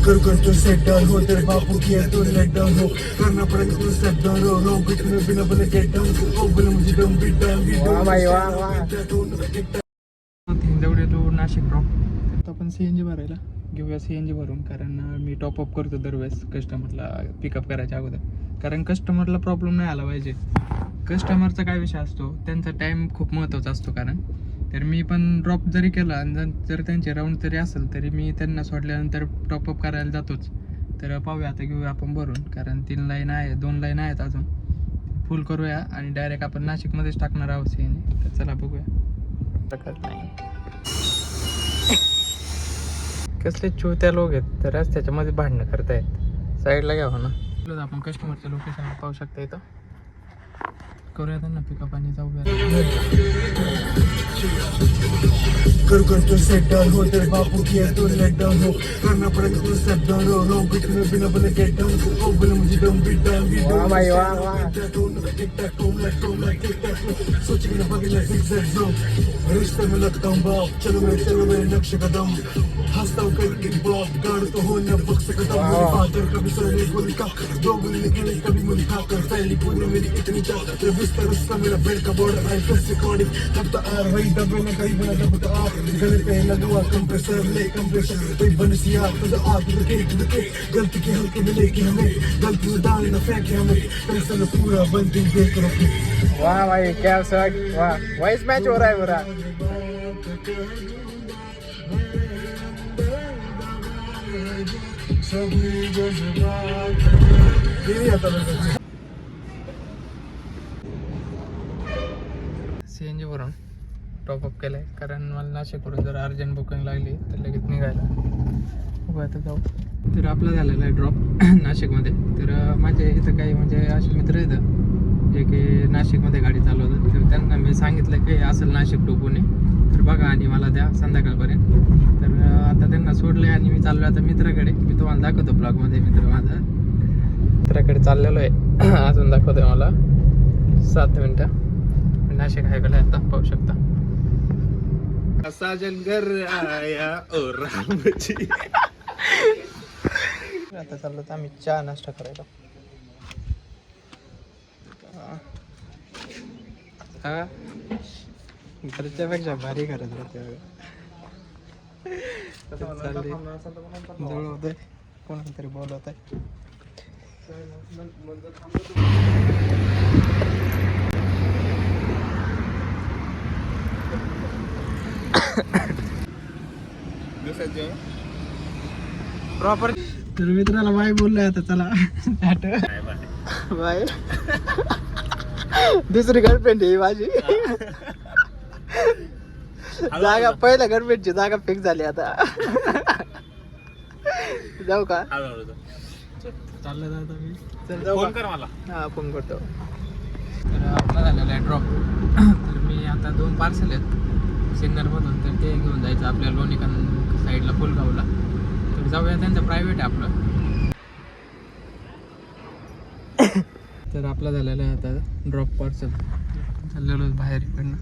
कर तो set down हो, तेरे बापू की है तो लेट डाउन हो, करना पड़ेगा तो स्टेप डाउन हो, रॉन्ग कुछ में बिना बोले गेट डाउन हो, बोले मुझे डम बीट डाउन हिंजवडी टू नाशिक ड्रॉप. आता आपण CNG भरायला घेऊया, CNG भरून. कारण मी टॉपअप करतो दरवेळेस कस्टमरला पिकअप करायच्या अगोदर, कारण कस्टमरला प्रॉब्लेम नाही आला पाहिजे. कस्टमरचा काय विषय असतो, त्यांचा टाईम खूप महत्त्वाचा असतो. कारण तर मी पण ड्रॉप जरी केला आणि जर त्यांचे राऊंड जरी असेल तरी मी त्यांना सोडल्यानंतर टॉपअप करायला जातोच. तर पाहूया आता, घेऊया आपण भरून. कारण 3 लाईन आहे, 2 लाईन आहेत अजून. फुल करूया आणि डायरेक्ट आपण नाशिकमध्येच टाकणार आहोत CNG. तर चला बघूया. नाही कसले चोत्या लोक आहेत तर रस्त्याच्या मध्ये भांडणं करतायत. साईडला घ्यावं ना. आपण कस्टमरचं लोकेशन पाहू शकता इथं. करूया त्यांना पिकअप आणि जाऊया. कर तो सेट डाउन हो, तेरे बापू की है तो लेट डाउन हो, करना पड़ेगा तो स्टेप डाउन हो, रॉन्ग कुछ में बिना बोले गेट डाउन हो, बोले मुझे डम बीट डाउन सोच के बगल zigzag zone, रिश्ते में लगता हूँ बाप, चलो मेरे नक्शे कदम, हंसता हूँ करके बाप, गाड़ तो हो न बख्श कदम, मेरी फादर कभी सोने गोली का, 2 गोली निकले कभी मुझे खाकर, फैली पूरी मेरी इतनी चाहत, बिस्तर उसका मेरा बेड का बॉर्डर, आई कस रिकॉर्डिंग, तब तो आ रही दबे न कहीं बना दब तो आप, गले पे लगा हुआ कंप्रेसर, ले कंप्रेसर, कोई बनसी आग, तो आग to the cake, गलती के हल्के में लेके हमें, गलती में डाले न फेंके हमें, पैसा पूरा बंदी देख रखे. वाह भाई क्या सर, वाह वॉइस मैच हो रहा है पूरा. CNG भरून टॉपअप केलंय, कारण मला नाशिकवरून जर अर्जंट बुकिंग लागली तर लगेच निघायला. बघा आता जाऊ. तर आपला झालेला आहे ड्रॉप नाशिकमध्ये. तर माझे इथं काही म्हणजे असे मित्र येतं जे की नाशिकमध्ये गाडी चालवतात. तर त्यांना मी सांगितलं की असेल नाशिक टू पुणे तर बघा आणि मला द्या संध्याकाळपर्यंत. तर आता त्यांना सोडलं आहे आणि मी चाललो आता मित्राकडे. मी तुम्हाला दाखवतो ब्लॉगमध्ये. मित्र माझा मित्राकडे चाललेलो आहे. अजून दाखवतोय मला 7 मिनटं. नाशिक हायवेला आता पाहू शकता. साजन घर आया ओ रामजी. आता चाललो तर आम्ही चहा नाश्ता करायला. हा घरच्यापेक्षा भारी करत राहते. जवळ होत आहे, कोणाला तरी बोलवत आहे. प्रॉपर. तर मित्राला बाय बोललोय आता. चला बाय. दुसरी गर्लफ्रेंड आहे माझी. जागा पहिल्या गर्लफ्रेंडची जागा फिक्स झाली आता. जाऊ का? चाललं जातो मी. चल जाऊ. फोन कर मला. हा फोन करतो. तर आपला झालेला आहे ड्रॉप. तर मी आता 2 पार्सल आहेत सिन्नरमधून. तर ते घेऊन जायचं आपल्या लोणीकान साईडला फुलगावला. तर जाऊया, त्यांचं प्रायव्हेट आहे आपलं. तर आपला झालेला आहे आता ड्रॉप पार्सल. चाललेलो बाहेर इकडनं.